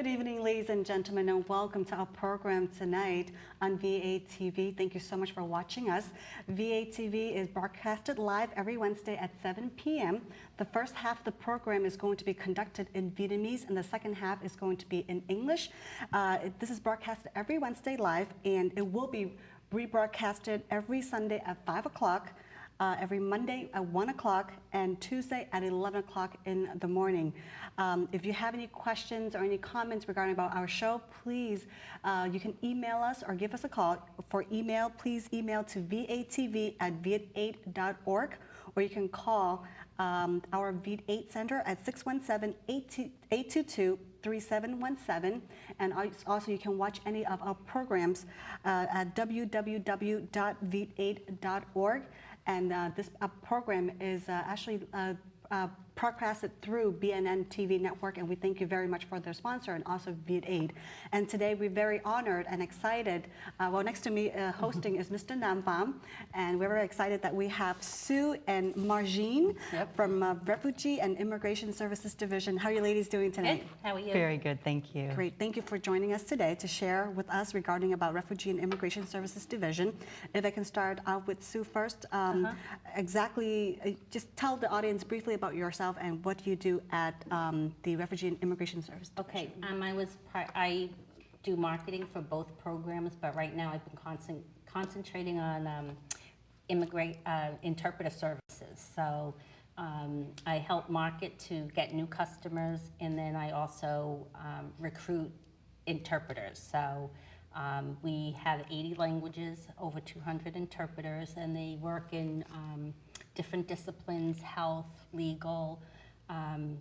Good evening, ladies and gentlemen, and welcome to our program tonight on VATV. Thank you so much for watching us. VATV is broadcasted live every Wednesday at 7 p.m. The first half of the program is going to be conducted in Vietnamese, and the second half is going to be in English. This is broadcasted every Wednesday live, and it will be rebroadcasted every Sunday at 5 o'clock. Every Monday at 1 o'clock and Tuesday at 11 o'clock in the morning. If you have any questions or any comments regarding about our show, please, you can email us or give us a call. For email, please email to vatv@viet8.org, or you can call our Viet8 Center at 617-822-3717. And also you can watch any of our programs at www.viet8.org. And this program is actually broadcasted through BNN TV network, and we thank you very much for their sponsor and also Viet8. And today we're very honored and excited. Well, next to me hosting is Mr. Nam Pham, and we're very excited that we have Sue and Marjean from Refugee and Immigration Services Division. How are you ladies doing tonight? Good. How are you? Very good, thank you. Great, thank you for joining us today to share with us regarding about Refugee and Immigration Services Division. If I can start out with Sue first, exactly, just tell the audience briefly about yourself and what you do at the Refugee and Immigration Service Division. Okay, I do marketing for both programs, but right now I've been concentrating on interpreter services. So I help market to get new customers, and then I also recruit interpreters. So we have 80 languages, over 200 interpreters, and they work in different disciplines: health, legal,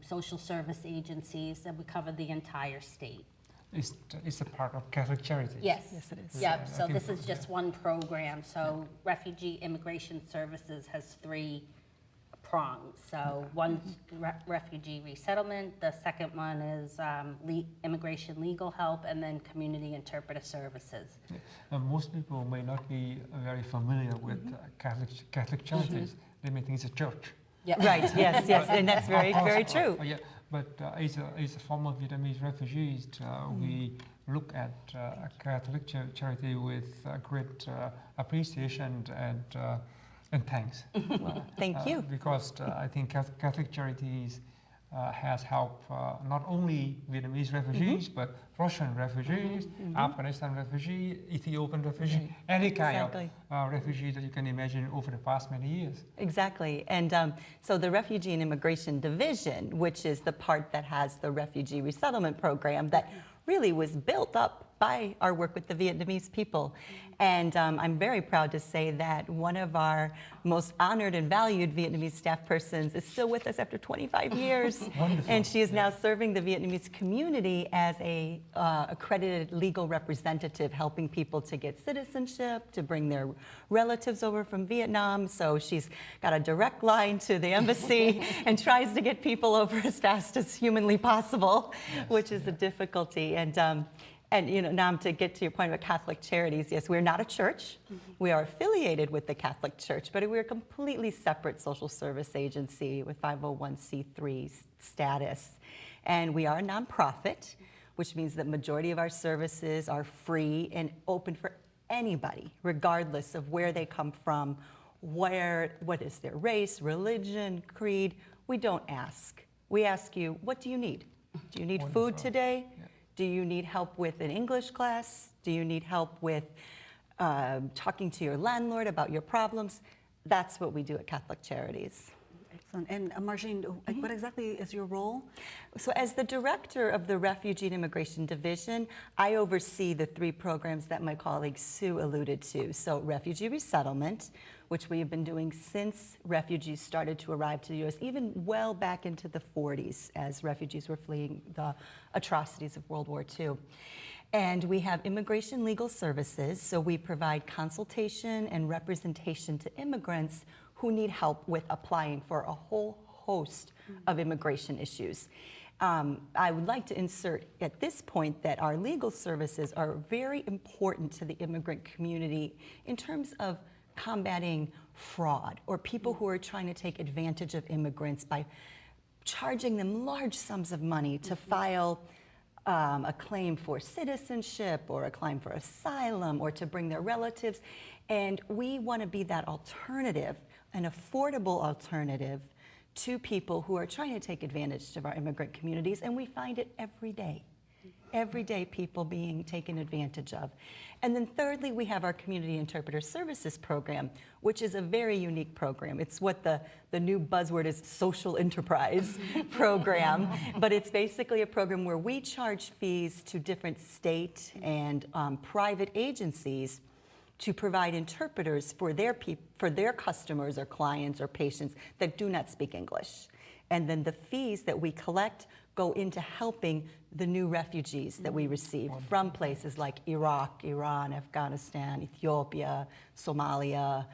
social service agencies, and we cover the entire state. It's a part of Catholic Charities. Yes. Yes, it is. Yep. So this is just one program. So Refugee Immigration Services has 3 prongs. So one's refugee resettlement, the second one is immigration legal help, and then community interpreter services. Most people may not be very familiar with Catholic Charities. They may think it's a church. Yeah. Right, yes, and that's very true. Yeah, but as a former Vietnamese refugees, we look at Catholic Charity with great appreciation and thanks. Well, thank you. Because I think Catholic Charities has helped not only Vietnamese refugees, but Russian refugees, Afghanistan refugees, Ethiopian refugees, any kind of refugee that you can imagine over the past many years. Exactly, and so the Refugee and Immigration Division, which is the part that has the refugee resettlement program that really was built up by our work with the Vietnamese people. And I'm very proud to say that one of our most honored and valued Vietnamese staff persons is still with us after 25 years. Wonderful. And she is now serving the Vietnamese community as a accredited legal representative, helping people to get citizenship, to bring their relatives over from Vietnam. So she's got a direct line to the embassy and tries to get people over as fast as humanly possible, which is a difficulty. And you know, Nam, to get to your point about Catholic Charities, yes, we're not a church. We are affiliated with the Catholic Church, but we're a completely separate social service agency with 501c3 status. And we are a nonprofit, which means that majority of our services are free and open for anybody, regardless of where they come from, what is their race, religion, creed. We don't ask. We ask you, what do you need? Do you need food today? Yeah. Do you need help with an English class? Do you need help with talking to your landlord about your problems? That's what we do at Catholic Charities. Excellent. And Marjean, what exactly is your role? So as the director of the Refugee and Immigration Division, I oversee the 3 programs that my colleague Sue alluded to. So refugee resettlement, which we have been doing since refugees started to arrive to the U.S., even well back into the 40s as refugees were fleeing the atrocities of World War II. And we have immigration legal services, so we provide consultation and representation to immigrants who need help with applying for a whole host of immigration issues. I would like to insert at this point that our legal services are very important to the immigrant community in terms of combating fraud or people who are trying to take advantage of immigrants by charging them large sums of money to file a claim for citizenship or a claim for asylum or to bring their relatives. And we want to be that alternative, an affordable alternative to people who are trying to take advantage of our immigrant communities. And we find it every day. Every day people being taken advantage of. And then thirdly, we have our Community Interpreter Services Program, which is a very unique program. It's what the new buzzword is, social enterprise program. But it's basically a program where we charge fees to different state and private agencies to provide interpreters for their customers or clients or patients that do not speak English. And then the fees that we collect go into helping the new refugees that we receive from places like Iraq, Iran, Afghanistan, Ethiopia, Somalia,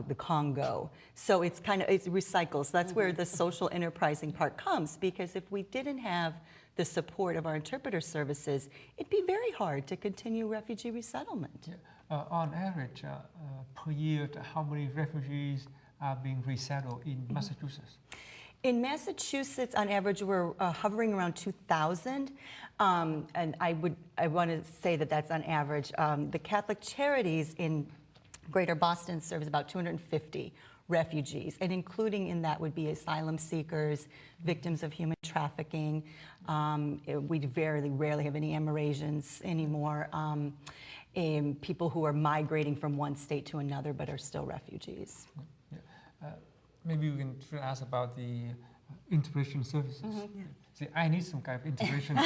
the Congo. So it recycles. That's where the social enterprising part comes, because if we didn't have the support of our interpreter services, it'd be very hard to continue refugee resettlement. Yeah. On average, per year, how many refugees are being resettled in Massachusetts? In Massachusetts, on average, we're hovering around 2,000, and I want to say that that's on average. The Catholic Charities in Greater Boston serves about 250 refugees, and including in that would be asylum seekers, victims of human trafficking. We very rarely have any Amerasians anymore. People who are migrating from one state to another but are still refugees. Yeah. Maybe we can ask about the integration services. Yeah. See, I need some kind of integration.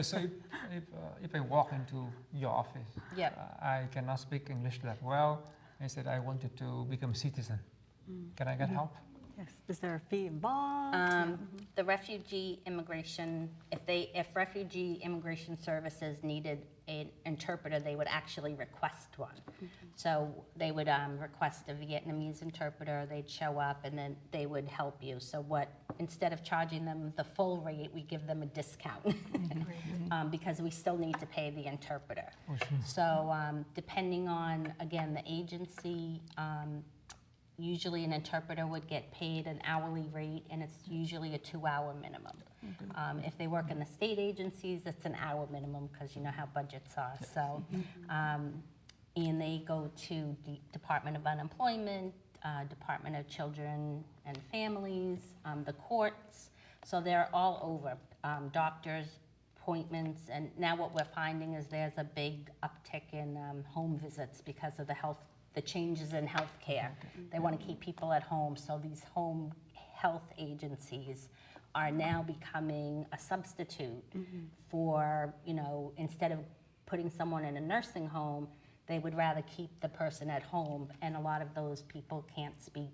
So if I walk into your office, Yep. I cannot speak English that well. I said I wanted to become a citizen. Can I get help? Yes. Is there a fee involved? The refugee immigration, if refugee immigration services needed an interpreter, they would actually request one. So they would request a Vietnamese interpreter, they'd show up, and then they would help you. So instead of charging them the full rate, we give them a discount because we still need to pay the interpreter. So depending on, again, the agency, usually an interpreter would get paid an hourly rate, and it's usually a 2-hour minimum. If they work in the state agencies, it's an hour minimum because you know how budgets are. So, and they go to the Department of Unemployment, Department of Children and Families, the courts. So they're all over, doctors, appointments, and now what we're finding is there's a big uptick in home visits because of the changes in healthcare. They want to keep people at home, so these home health agencies are now becoming a substitute for, instead of putting someone in a nursing home, they would rather keep the person at home, and a lot of those people can't speak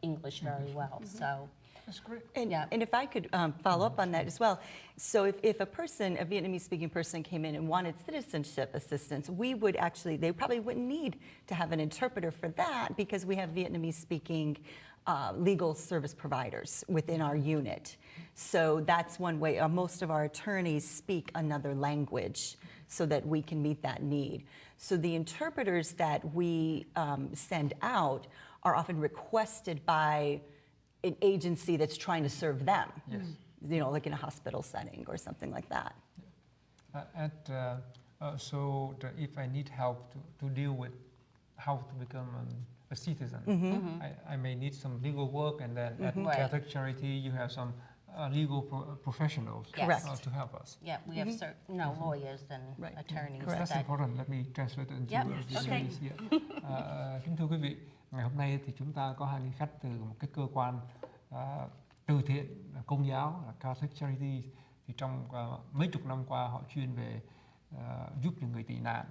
English very well, so. That's great. And if I could follow up on that as well. So if a Vietnamese-speaking person came in and wanted citizenship assistance, they probably wouldn't need to have an interpreter for that because we have Vietnamese-speaking legal service providers within our unit. So that's one way. Most of our attorneys speak another language so that we can meet that need. So the interpreters that we send out are often requested by an agency that's trying to serve them, like in a hospital setting or something like that. So if I need help to deal with how to become a citizen, I may need some legal work, and then at Catholic Charity you have some legal professionals to help us. Yeah, we have lawyers and attorneys. That's important. Let me translate it into Vietnamese. Kính thưa quý vị, ngày hôm nay thì chúng ta có hai vị khách từ một cái cơ quan từ thiện công giáo là Catholic Charity. Thì trong mấy chục năm qua họ chuyên về giúp những người tị nạn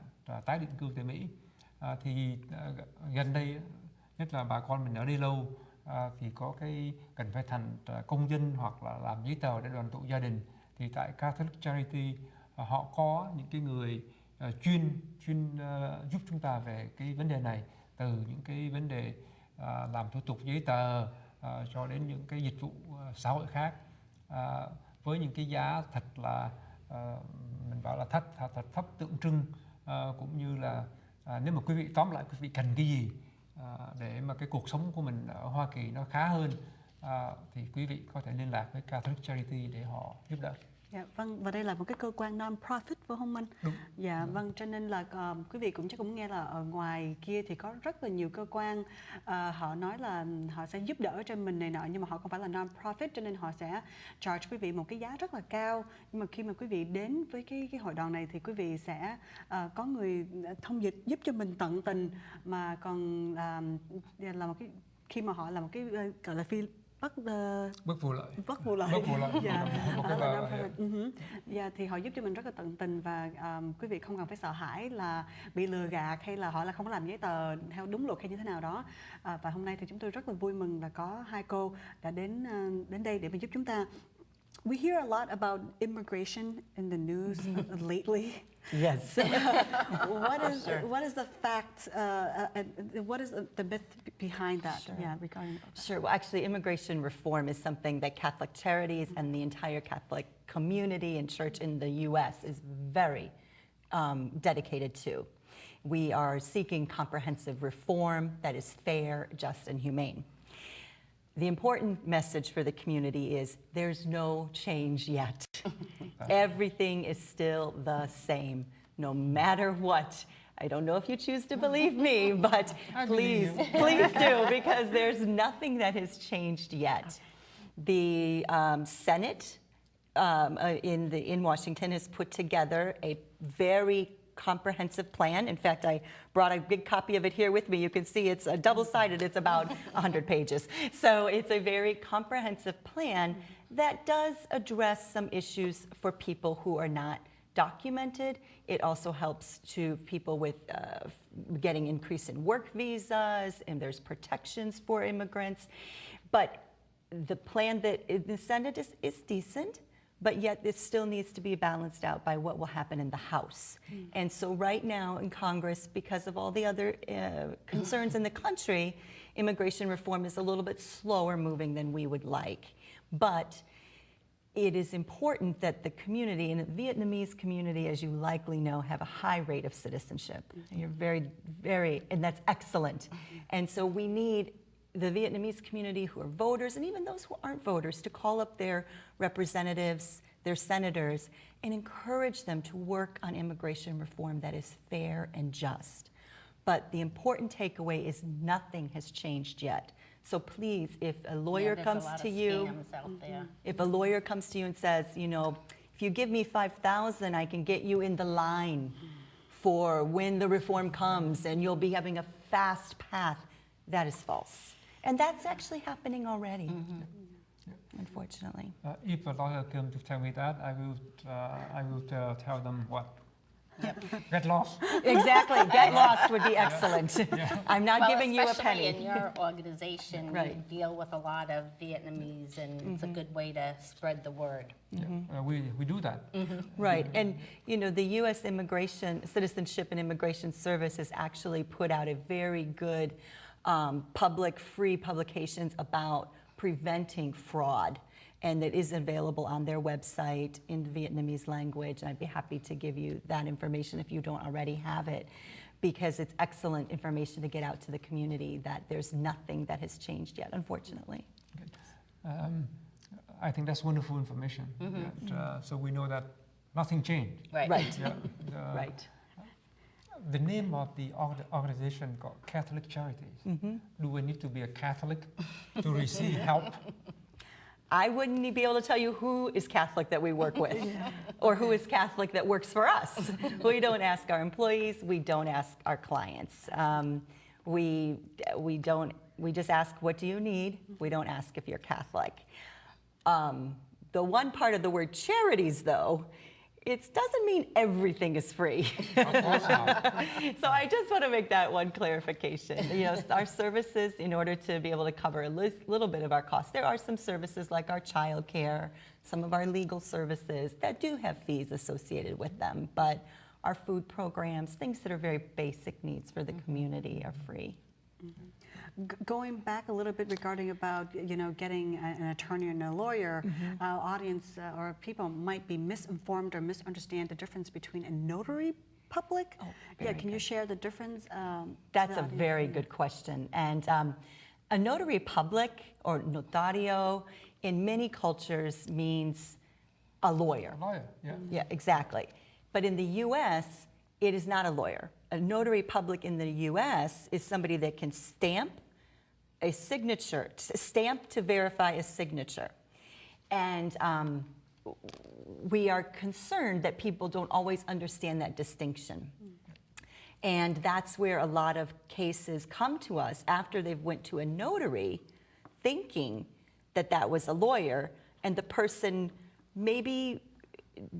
tái định cư tại Mỹ. Thì gần đây, nhất là bà con mình ở đây lâu, thì có cái cần phải thành công dân hoặc là làm giấy tờ để đoàn tụ gia đình. Thì tại Catholic Charity họ có những cái người chuyên giúp chúng ta về cái vấn đề này, từ những cái vấn đề làm thủ tục giấy tờ cho đến những cái dịch vụ xã hội khác, với những cái giá thật là mình bảo là thật thấp tượng trưng, cũng như là nếu mà quý vị tóm lại quý vị cần cái gì để mà cái cuộc sống của mình ở Hoa Kỳ nó khá hơn, thì quý vị có thể liên lạc với Catholic Charity để họ giúp đỡ. Dạ, vâng, và đây là một cái cơ quan non-profit phải không anh? Đúng. Dạ, vâng, cho nên là quý vị cũng chắc cũng nghe là ở ngoài kia thì có rất là nhiều cơ quan họ nói là họ sẽ giúp đỡ cho mình này nọ, nhưng mà họ không phải là non-profit, cho nên họ sẽ charge quý vị một cái giá rất là cao. Nhưng mà khi mà quý vị đến với cái hội đoàn này thì quý vị sẽ có người thông dịch giúp cho mình tận tình, mà còn là một cái, khi mà họ là một cái gọi là bất Bất vụ lợi. bất vụ lợi. Bất vụ lợi. Dạ. Một Đó cái là là- non-profit. Dạ, thì họ giúp cho mình rất là tận tình, và quý vị không cần phải sợ hãi là bị lừa gạt hay là họ là không có làm giấy tờ theo đúng luật hay như thế nào đó. Và hôm nay thì chúng tôi rất là vui mừng là có hai cô đã đến đây để mà giúp chúng ta. We hear a lot about immigration in the news lately. Yes. What is the fact? What is the myth behind that? Sure. Yeah, regarding that. Sure. Well, actually, immigration reform is something that Catholic Charities and the entire Catholic community and church in the U.S. is very dedicated to. We are seeking comprehensive reform that is fair, just, and humane. The important message for the community is there's no change yet. Everything is still the same, no matter what. I don't know if you choose to believe me, but I please, believe please do, because there's nothing that has changed yet. The Senate in Washington has put together a very comprehensive plan. In fact, I brought a big copy of it here with me. You can see it's double-sided. It's about 100 pages. So it's a very comprehensive plan that does address some issues for people who are not documented. It also helps to people with getting increase in work visas, and there's protections for immigrants. But the plan that in the Senate is decent, but yet it still needs to be balanced out by what will happen in the House. And so right now in Congress, because of all the other concerns in the country, immigration reform is a little bit slower moving than we would like. But it is important that the community, and the Vietnamese community, as you likely know, have a high rate of citizenship. You're very, and that's excellent. And so we need the Vietnamese community who are voters, and even those who aren't voters, to call up their representatives, their senators, and encourage them to work on immigration reform that is fair and just. But the important takeaway is nothing has changed yet. So please, if a lawyer comes to you, if a lawyer comes to you and says, you know, if you give me $5,000, I can get you in the line for when the reform comes, and you'll be having a fast path, that is false. And that's actually happening already, unfortunately. If a lawyer came to tell me that, I will tell them what? Get lost. Exactly. Get lost would be excellent. I'm not giving you a especially penny. in your organization, Right. you deal with a lot of Vietnamese, and it's a good way to spread the word. We do that. Right, and you know, the U.S. Citizenship and Immigration Service has actually put out a very good public free publications about preventing fraud, and it is available on their website in the Vietnamese language, and I'd be happy to give you that information if you don't already have it, because it's excellent information to get out to the community that there's nothing that has changed yet, unfortunately. I think that's wonderful information. So we know that nothing changed. Right. Right, Yeah, right. The name of the organization called Catholic Charities. Do we need to be a Catholic to receive help? I wouldn't be able to tell you who is Catholic that we work with, or who is Catholic that works for us. We don't ask our employees, we don't ask our clients. We just ask, what do you need? We don't ask if you're Catholic. The one part of the word charities, though, it doesn't mean everything is free. Of course not. So I just want to make that one clarification. You know, our services, in order to be able to cover a little bit of our costs, there are some services like our child care, some of our legal services that do have fees associated with them, but our food programs, things that are very basic needs for the community are free. Going back a little bit regarding about, you know, getting an attorney and a lawyer, our audience or people might be misinformed or misunderstand the difference between a notary public. Oh, Yeah, can you share the difference? That's a very good question. And A notary public or notario in many cultures means a lawyer. A lawyer, yeah. Yeah, exactly. But in the US, it is not a lawyer. A notary public in the US is somebody that can stamp a signature, stamp to verify a signature. And we are concerned that people don't always understand that distinction. And that's where a lot of cases come to us after they've went to a notary thinking that that was a lawyer, and the person maybe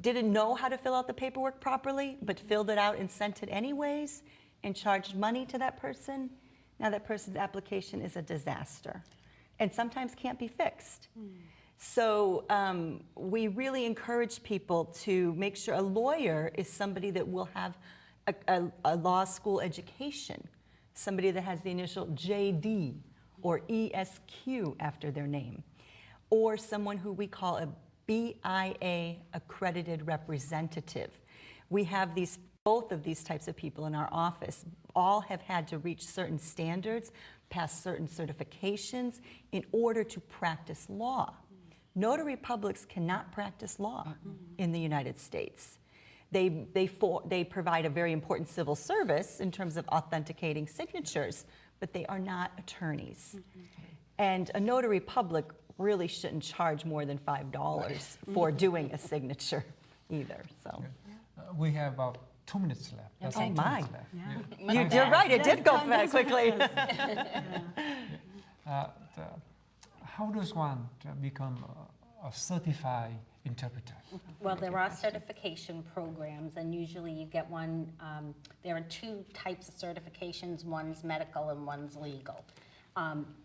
didn't know how to fill out the paperwork properly, but filled it out and sent it anyways and charged money to that person. Now that person's application is a disaster and sometimes can't be fixed. So we really encourage people to make sure a lawyer is somebody that will have a law school education, somebody that has the initial JD or ESQ after their name, or someone who we call a BIA accredited representative. We have both of these types of people in our office. All have had to reach certain standards, pass certain certifications in order to practice law. Notary publics cannot practice law in the United States. They provide a very important civil service in terms of authenticating signatures, but they are not attorneys. And a notary public really shouldn't charge more than $5 for doing a signature either. So We have about 2 minutes left. That's Okay. all, 2 Oh, my. minutes left. My you're bad. right, it did go quickly. How does one become a certified interpreter? Well, there are certification programs, and usually you get one. There are two types of certifications. One's medical and one's legal.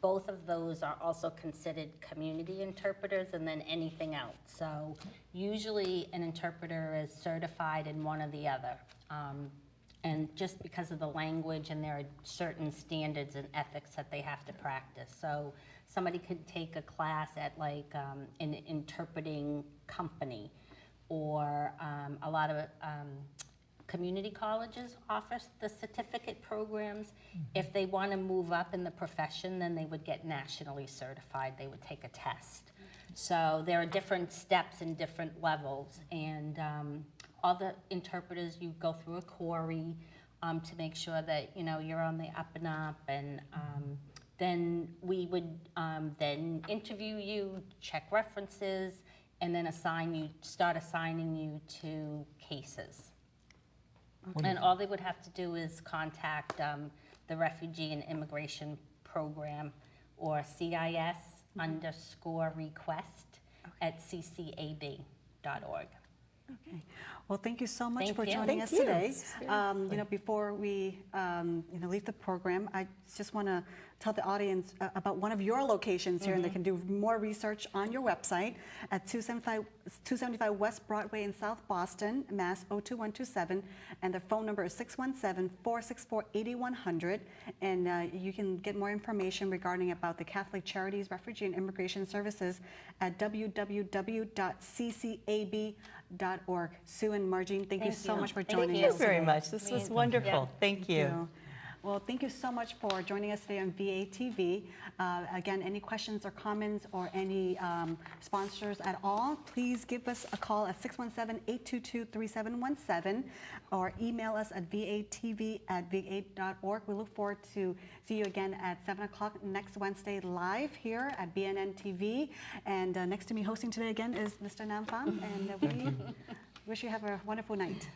Both of those are also considered community interpreters and then anything else. So usually an interpreter is certified in one or the other. And just because of the language, and there are certain standards and ethics that they have to practice. So somebody could take a class at like an interpreting company, or a lot of community colleges offer the certificate programs. If they want to move up in the profession, then they would get nationally certified. They would take a test. So there are different steps and different levels, and all the interpreters, you go through a query to make sure that you're on the up and up, and then we would then interview you, check references, and then start assigning you to cases. And all they would have to do is contact the Refugee and Immigration Program, or CIS_request at ccab.org. Okay. Well, thank you so much Thank for you. joining Thank us you. today. Before we leave the program, I just want to tell the audience about one of your locations here, and they can do more research on your website at 275 West Broadway in South Boston, Mass. 02127, and their phone number is 617-464-8100, and you can get more information regarding about the Catholic Charities, Refugee and Immigration Services at www.ccab.org. Sue and Marjean, thank you so much for joining Thank you us very today. much. This was wonderful. Thank you. Well, thank you so much for joining us today on VATV. Again, any questions or comments or any sponsors at all, please give us a call at 617-822-3717 or email us at vatv@va8.org. We look forward to see you again at 7 o'clock next Wednesday live here at BNN TV. And next to me hosting today again is Mr. Nam Pham, and we wish you have a wonderful night.